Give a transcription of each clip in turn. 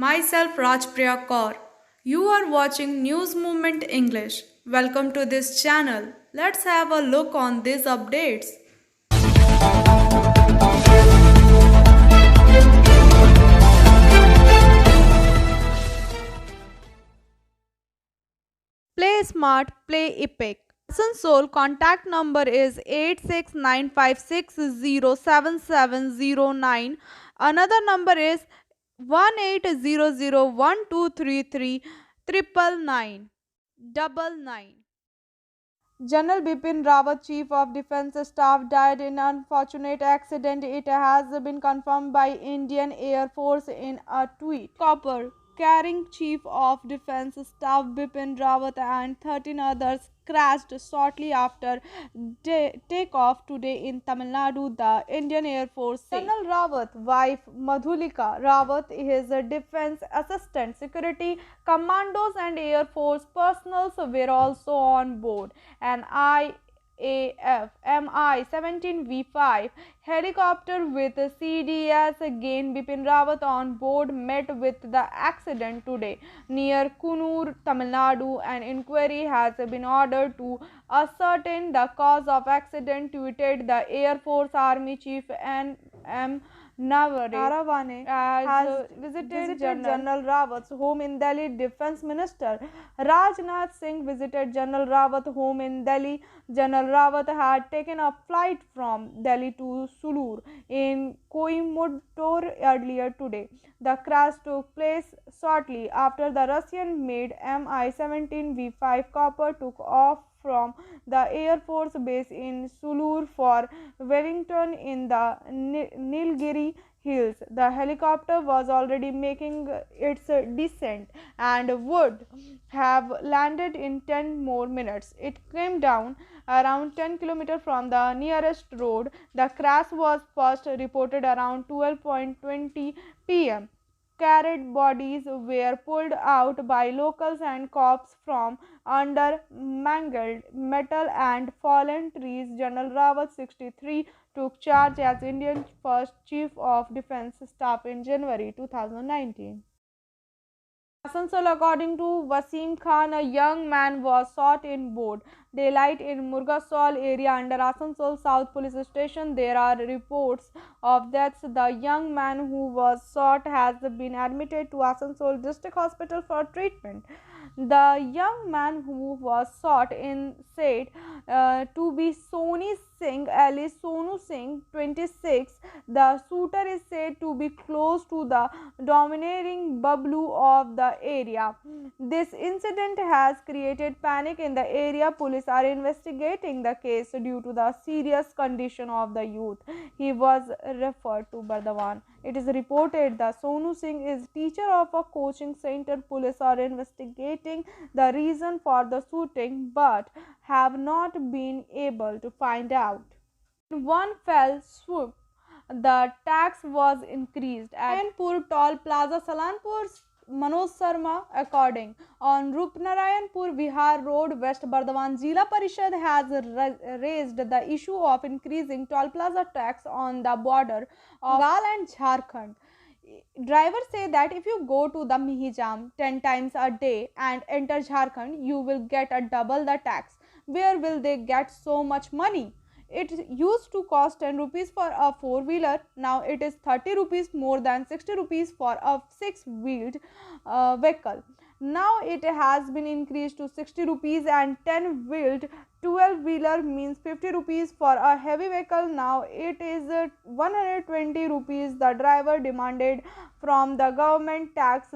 Myself Rajpriya Kaur. You are watching News Movement English. Welcome to this channel. Let's have a look on these updates. Play Smart, Play Epic. Asansol contact number is 8695607709. Another number is 18001233 General Bipin Rawat, Chief of Defence Staff, died in an unfortunate accident. It has been confirmed by Indian Air Force in a tweet. Copper carrying Chief of Defence Staff Bipin Rawat and 13 others crashed shortly after takeoff today in Tamil Nadu, the Indian Air Force said. Colonel Rawat, wife Madhulika Rawat, his defence assistant, security commandos and Air Force personnel were also on board. An IAF Mi-17V5 helicopter with CDS gained Bipin Rawat on board met with the accident today near Kunur, Tamil Nadu. An inquiry has been ordered to ascertain the cause of accident, tweeted the Air Force Army Chief N.M. Naravane has visited General Rawat's home in Delhi. Defence Minister Rajnath Singh visited General Rawat's home in Delhi. General Rawat had taken a flight from Delhi to Sulur in Coimbatore earlier today. The crash took place shortly after the Russian-made Mi-17V5 Copper took off from the Air Force Base in Sulur for Wellington in the Nilgiri Hills. The helicopter was already making its descent and would have landed in 10 more minutes. It came down around 10 km from the nearest road. The crash was first reported around 12:20 pm. Carried bodies were pulled out by locals and cops from under mangled metal and fallen trees. General Rawat, 63, took charge as India's first Chief of Defence Staff in January 2019. Asansol, according to Wasim Khan, a young man was shot in broad daylight in Murgasol area under Asansol South Police Station. There are reports of deaths. The young man who was shot has been admitted to Asansol District Hospital for treatment. The young man who was shot in said to be Soni Singh alias Sonu Singh, 26. The shooter is said to be close to the dominating Bablu of the area. This incident has created panic in the area. Police are investigating the case due to the serious condition of the youth. He was referred to Bardhaman. It is reported that Sonu Singh is teacher of a coaching center. Police are investigating the reason for the shooting but have not been able to find out. In one fell swoop, the tax was increased at Narayanpur Toll Plaza, Salanpur. Manoj Sharma, according on Rupnarayanpur Vihar Road, West Bardhaman, Jila Parishad has raised the issue of increasing toll plaza tax on the border of Bengal and Jharkhand. Drivers say that if you go to the Mihijam 10 times a day and enter Jharkhand, you will get a double the tax. Where will they get so much money? It used to cost 10 rupees for a 4-wheeler. Now it is 30 rupees more than 60 rupees for a 6-wheeled vehicle. Now it has been increased to 60 rupees and 10-wheeled 12-wheeler means 50 rupees for a heavy vehicle. Now it is 120 rupees. The driver demanded from the government tax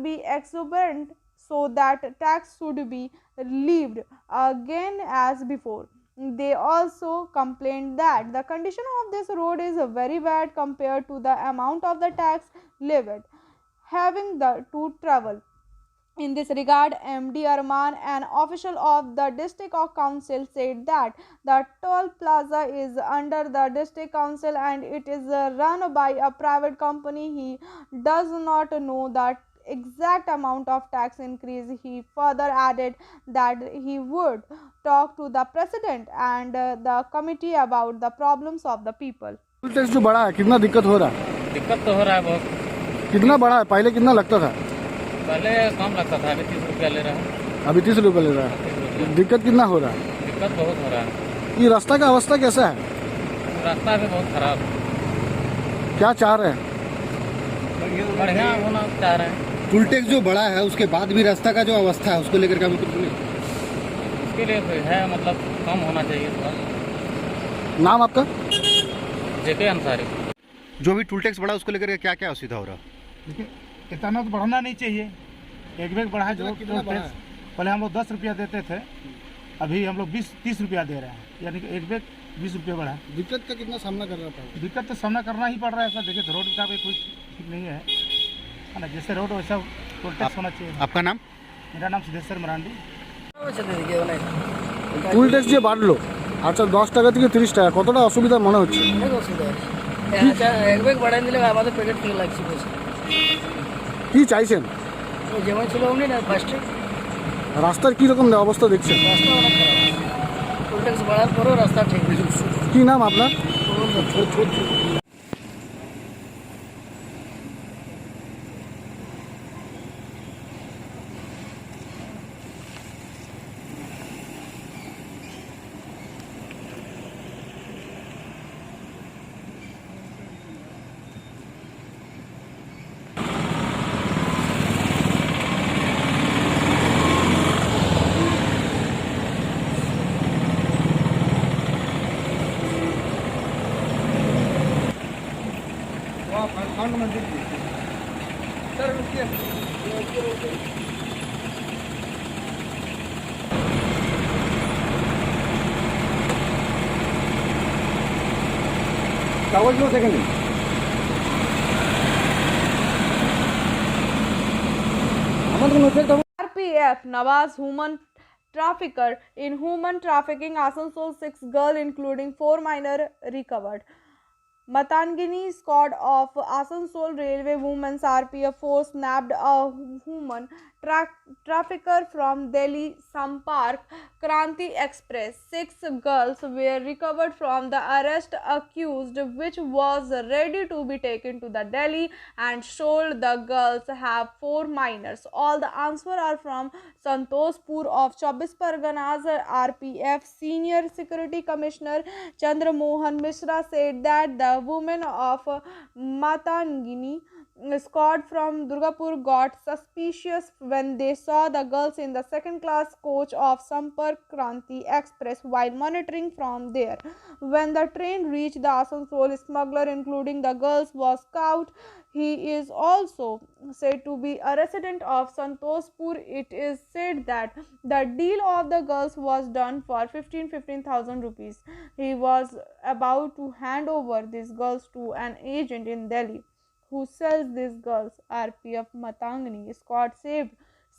be exorbitant so that tax should be levied again as before. They also complained that the condition of this road is very bad compared to the amount of the tax levied having to travel. In this regard, MD Arman, an official of the district council, said that the toll plaza is under the district council and it is run by a private company. He does not know that exact amount of tax increase. He further added that he would talk to the president and the committee about the problems of the people. Tax जो बढ़ा है कितना दिक्कत हो रहा है? दिक्कत तो हो रहा है बहुत। कितना बढ़ा है? पहले कितना लगता था? पहले कम लगता था, अभी 30 रुपया ले रहा है। अभी 30 रुपये ले रहा है। 30 रुपया। दिक्कत कितना हो रहा है? दिक्कत बहुत हो रहा है। ये रास्ता का अवस्था कैसा है? रास्ता भी बहुत खराब है। क्या चाह रहे हैं? बढ़िया होना चाह रहे हैं। टोल टैक्स जो बढ़ा है उसके बाद भी रास्ता का जो अवस्था है उसको लेकर के अभी कुछ नहीं। इसके लिए तो है, मतलब कम होना चाहिए थोड़ा। नाम आपका? जेके अंसारी। जो भी टोल टैक्स बढ़ा उसको लेकर के क्या क्या असुविधा हो रहा है? देखिए, इतना तो बढ़ना नहीं चाहिए। एक बैग बढ़ा है जो कितना बढ़ा है? पहले हम लोग 10 रुपया देते थे, अभी हम लोग 20-30 रुपया दे रहे हैं, यानी कि एक बैग 20 रुपया बढ़ा है। दिक्कत का कितना सामना कर रहा था? दिक्कत तो सामना करना ही पड़ रहा है सर। देखिए, रोड का भी कुछ ठीक नहीं है ना, जैसे रोड वैसा टोल टैक्स होना चाहिए। आपका नाम? मेरा नाम सिद्धेश्वर मरांडी। টুল ট্যাক্স যে বাড়লো, আচ্ছা 10 টাকা থেকে 30 টাকা, কতটা অসুবিধা মনে হচ্ছে? অনেক অসুবিধা হচ্ছে। আচ্ছা, এক ব্যাগ বাড়াই দিলে আমাদের প্যাকেট থেকে লাগছে পয়সা। কি চাইছেন? ও যেমন ছিল অমনি না, ফার্স্টে রাস্তার কি রকম অবস্থা দেখছেন? রাস্তা অনেক খারাপ। টোল ট্যাক্স বাড়ার পরেও রাস্তা ঠিক নেই। কি নাম আপনার? কাগজ লো সেখানে। আমাদের কোনো effect হবে? RPF Nawaz human trafficker in human trafficking Asansol 6 girl including 4 minor recovered. Matangini squad of Asansol Railway Women's RPF force nabbed a human trafficker from Delhi Sampark Kranti Express. 6 girls were recovered from the arrest accused, which was ready to be taken to the Delhi and sold. The girls have 4 minors. All the answers are from Santoshpur of 24 Parganas. RPF Senior Security Commissioner Chandra Mohan Mishra said that the women of Matangini squad from Durgapur got suspicious when they saw the girls in the second class coach of Sampark Kranti Express while monitoring from there. When the train reached the Asansol, smuggler including the girls was caught. He is also said to be a resident of Santoshpur. It is said that the deal of the girls was done for 15,000 rupees. He was about to hand over these girls to an agent in Delhi who sells these girls. RPF Matangini squad saved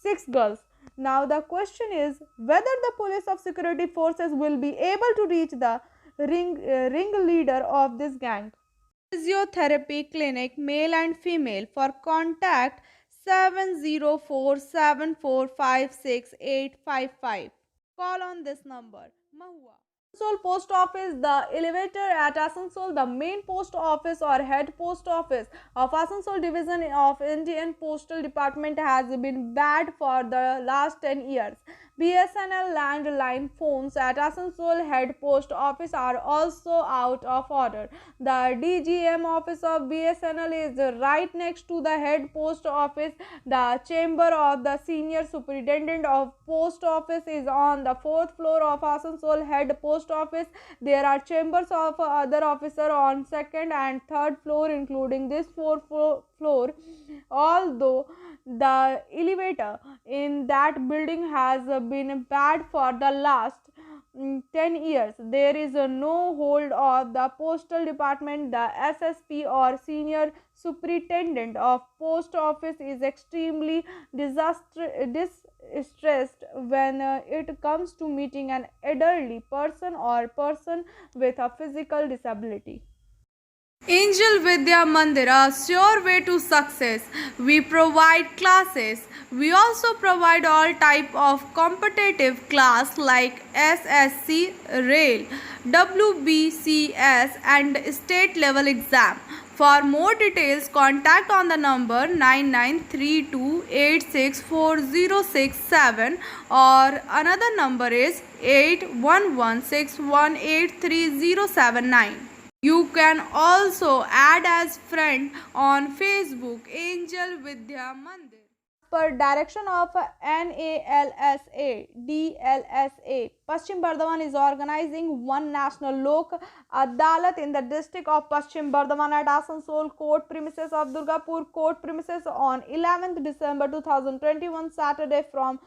6 girls. Now the question is whether the police of security forces will be able to reach the ringleader of this gang. Physiotherapy clinic, male and female. For contact 70474568855. Call on this number. Mahua. Asansol Post Office. The elevator at Asansol, the main post office or head post office of Asansol Division of Indian Postal Department, has been bad for the last 10 years. BSNL landline phones at Asansol head post office are also out of order. The DGM office of BSNL is right next to the head post office. The chamber of the senior superintendent of post office is on the 4th floor of Asansol head post office. There are chambers of other officer on 2nd and 3rd floor, including this 4th floor. Although the elevator in that building has been bad for the last 10 years, there is no hold of the postal department. The SSP or senior superintendent of post office is extremely distressed when it comes to meeting an elderly person or person with a physical disability. Angel Vidya Mandir, a sure way to success. We provide classes. We also provide all type of competitive class like SSC, Rail, WBCS and state level exam. For more details, contact on the number 9932864067 or another number is 8116183079. You can also add as friend on Facebook Angel Vidya Mandir. Per direction of NALSA, DLSA, Paschim Bardhaman is organizing one national Lok Adalat in the district of Paschim Bardhaman at Asansol Court premises of Durgapur Court premises on 11th December 2021 Saturday from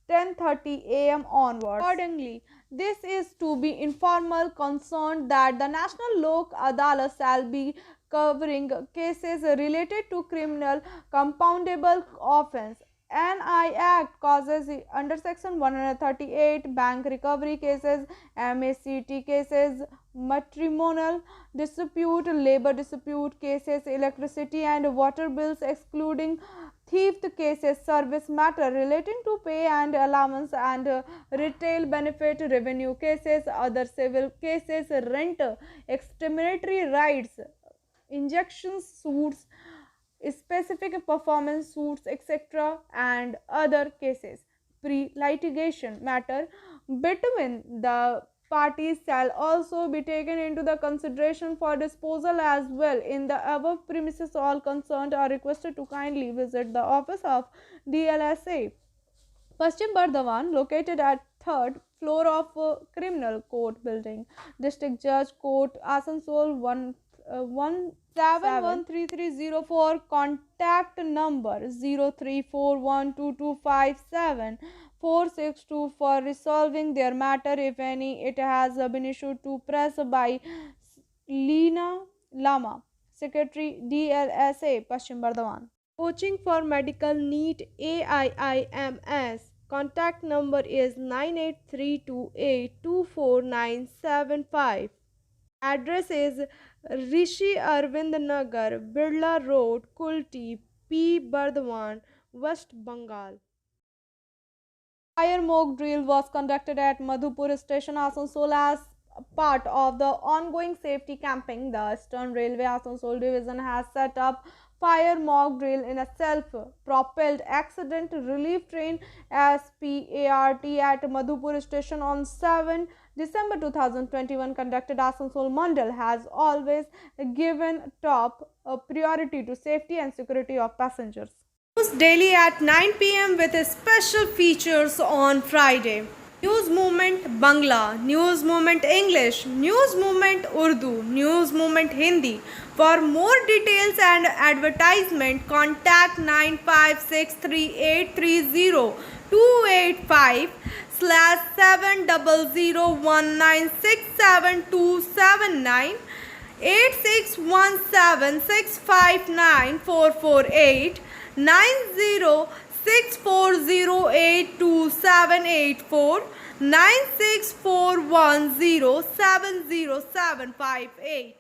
10:30 am onwards. Accordingly, this is to be informal concerned that the National Lok Adalat shall be covering cases related to criminal compoundable offence. NI Act causes under section 138 bank recovery cases, MACT cases, matrimonial dispute, labor dispute cases, electricity and water bills excluding theft cases, service matter relating to pay and allowance and retail benefit revenue cases, other civil cases, rent, exterminatory rights, injunction suits, specific performance suits, etc., and other cases. Pre-litigation matter between the parties shall also be taken into the consideration for disposal as well. In the above premises, all concerned are requested to kindly visit the office of DLSA, Paschim Bardhaman, located at 3rd floor of Criminal Court Building, District Judge Court, Asansol 171330. Contact number 03412257 for resolving their matter if any. It has been issued to press by Leena Lama, Secretary DLSA, Paschim Bardhaman. Coaching for Medical NEET AIIMS. Contact number is 983282495. Address is Rishi Arvind Nagar, Birla Road, Kulti, P. Bardhaman, West Bengal. Fire mock drill was conducted at Madhupur Station, Asansol as part of the ongoing safety camping. The Eastern Railway Asansol Division has set up fire mock drill in a self-propelled accident relief train SPART at Madhupur Station on 7 December 2021. Conducted, Asansol Mandal has always given top priority to safety and security of passengers. News daily at 9 p.m. with special features on Friday. News Movement Bangla, News Movement English, News Movement Urdu, News Movement Hindi. For more details and advertisement, contact 9563830285/70019672798617659 8617659448 9064082784 9641070758.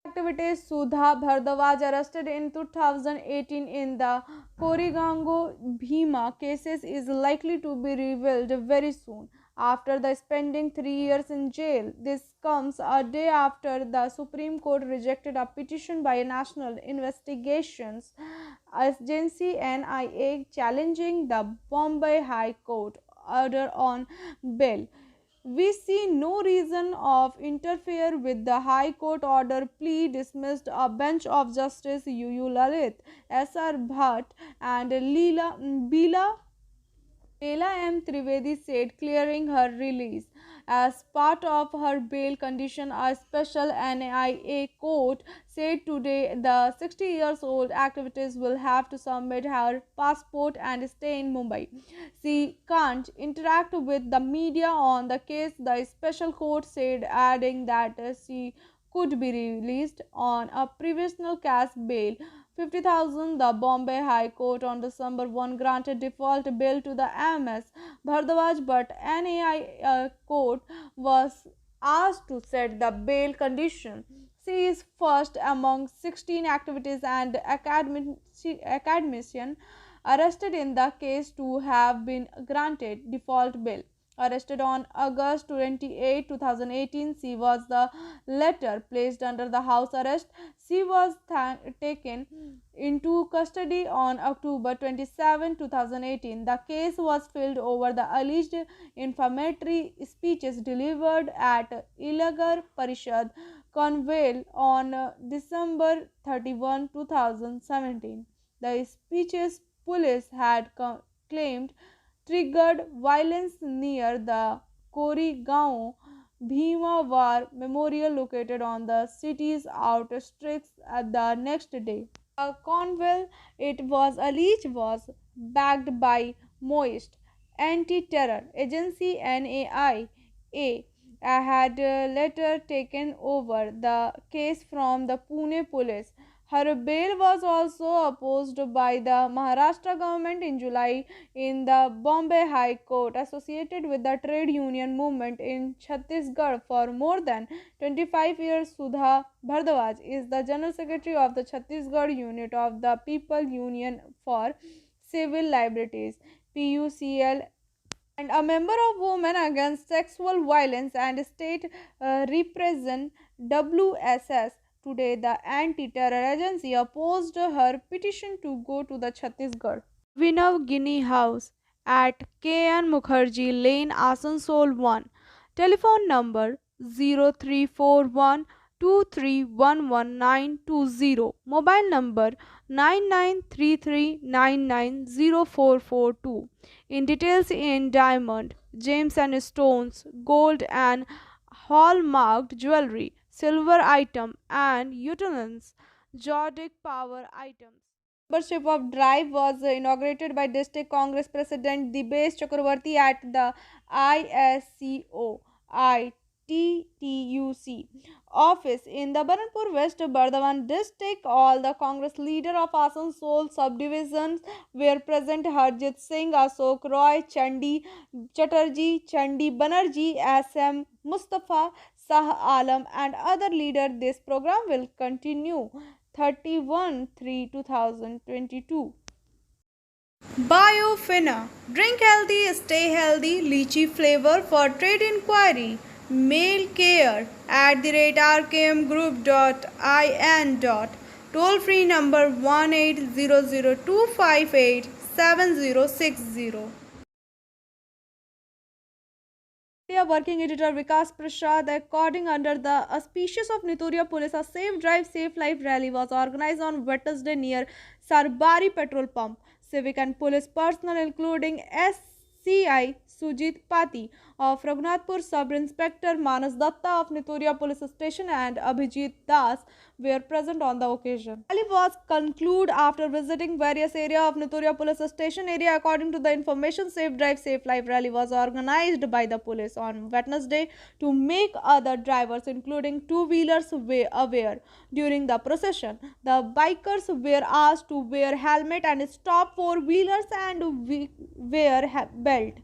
Activities. Sudha Bhardwaj arrested in 2018 in the Korigango Bhima cases is likely to be revealed very soon after the spending 3 years in jail. This comes a day after the Supreme Court rejected a petition by a National Investigations Agency NIA challenging the Bombay High Court order on bail. We see no reason of interfere with the High Court order, plea dismissed a bench of Justice UU Lalit, SR Bhatt and Bela M. Trivedi said, clearing her release. As part of her bail condition, a special NIA court said today the 60-year-old activist will have to submit her passport and stay in Mumbai. She can't interact with the media on the case, the special court said, adding that she could be released on a provisional cash bail 50,000. The Bombay High Court on December 1 granted default bail to the MS Bhardwaj, but NAI court was asked to set the bail condition. She is first among 16 activists and academicians arrested in the case to have been granted default bail. Arrested on August 28, 2018, she was the later placed under the house arrest. She was taken into custody on October 27, 2018. The case was filed over the alleged inflammatory speeches delivered at Ilagar Parishad Convale on December 31, 2017. The speeches police had claimed triggered violence near the Koregaon Bhimawar memorial located on the city's outskirts at the next day. A convoy, it was alleged, was backed by Maoist anti-terror agency NAIA had later taken over the case from the Pune police. Her bail was also opposed by the Maharashtra government in July in the Bombay High Court. Associated with the trade union movement in Chhattisgarh for more than 25 years, Sudha Bhardwaj is the General Secretary of the Chhattisgarh unit of the People Union for Civil Liberties PUCL and a member of Women Against Sexual Violence and State Repression WSS. Today, the anti-terror agency opposed her petition to go to the Chhattisgarh Vinav Guinea House at KN Mukherjee Lane, Asansol 1. Telephone number 0341 2311920. Mobile number 9933990442. In details in diamond, gems and stones, gold and hallmarked jewelry, silver item and utensils, Jordic power items. Membership of drive was inaugurated by District Congress President Dibesh Chakravarti at the ISCO ITTUC office in the Baranpur West Bardhaman district. All the Congress leader of Asansol subdivisions were present. Harjit Singh, Ashok Roy, Chandi Chatterjee, Chandi Banerjee, SM Mustafa, Shah Alam and other leaders. This program will continue 31/3/2022. Biofina. Drink healthy, stay healthy. Lychee flavor. For trade inquiry, mail care@rkmgroup.in. Toll free number 1800258760. Working editor Vikas Prasad. According under the auspices of Nitoria Police, a Safe Drive Safe Life rally was organized on Wednesday near Sarbari petrol pump. Civic and police personnel including SCI Sujit Pati of Raghunathpur, Sub Inspector Manas Datta of Nitoria Police Station and Abhijit Das were present on the occasion. The rally was concluded after visiting various areas of Nitoria Police Station area. According to the information, Safe Drive Safe Life rally was organized by the police on Wednesday to make other drivers including two-wheelers aware. During the procession, the bikers were asked to wear helmet and stop four-wheelers and wear belt.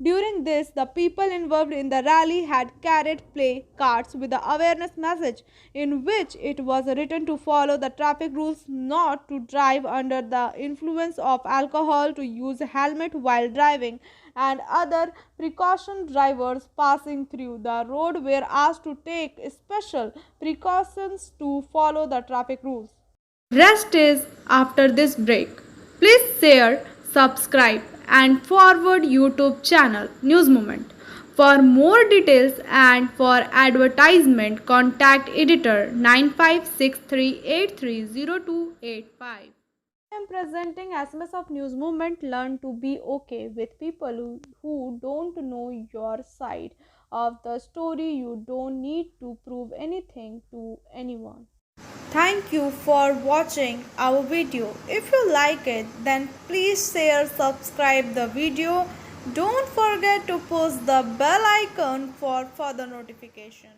During this, the people involved in the rally had carried play cards with the awareness message in which it was written to follow the traffic rules, not to drive under the influence of alcohol, to use a helmet while driving, and other precaution. Drivers passing through the road were asked to take special precautions to follow the traffic rules. Rest is after this break. Please share, subscribe and forward YouTube channel News Moment. For more details and for advertisement, contact editor 9563830285. I am presenting SMS of News Movement. Learn to be okay with people who don't know your side of the story. You don't need to prove anything to anyone. Thank you for watching our video. If you like it, then please share, subscribe the video. Don't forget to push the bell icon for further notification.